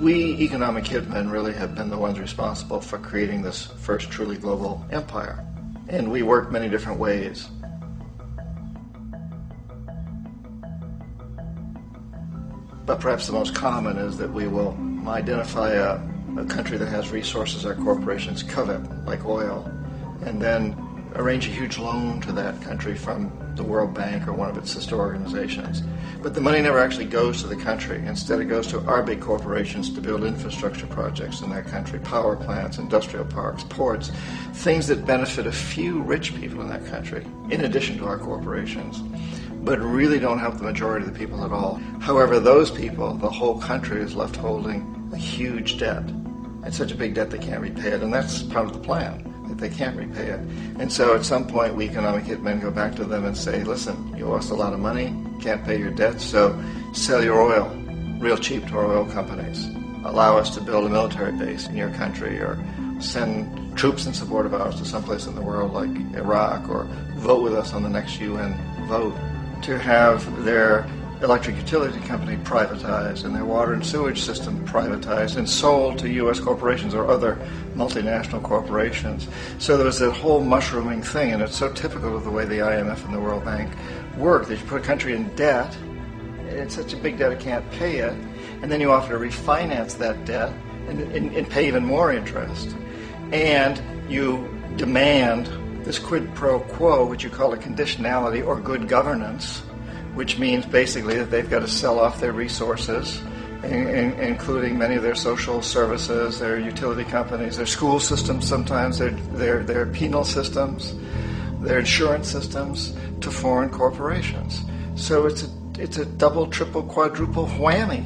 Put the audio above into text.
We economic hitmen really have been the ones responsible for creating this first truly global empire. And we work many different ways. But perhaps the most common is that we will identify a country that has resources our corporations covet, like oil, and then arrange a huge loan to that country from the World Bank or one of its sister organizations. But the money never actually goes to the country. Instead, it goes to our big corporations to build infrastructure projects in that country, power plants, industrial parks, ports, things that benefit a few rich people in that country, in addition to our corporations, but really don't help the majority of the people at all. However, those people, the whole country is left holding a huge debt. It's such a big debt they can't repay it, and that's part of the plan, that they can't repay it. And so at some point, we economic hitmen go back to them and say, listen, you owe us a lot of money, can't pay your debt, so sell your oil real cheap to our oil companies. Allow us to build a military base in your country, or send troops in support of ours to someplace in the world like Iraq, or vote with us on the next UN vote. To have their electric utility company privatized and their water and sewage system privatized and sold to U.S. corporations or other multinational corporations. So there was that whole mushrooming thing, and it's so typical of the way the IMF and the World Bank work, that you put a country in debt, it's such a big debt it can't pay it, and then you offer to refinance that debt and pay even more interest. And you demand this quid pro quo, which you call a conditionality or good governance, which means basically that they've got to sell off their resources, including many of their social services, their utility companies, their school systems sometimes, their penal systems, their insurance systems, to foreign corporations. So it's a double, triple, quadruple whammy.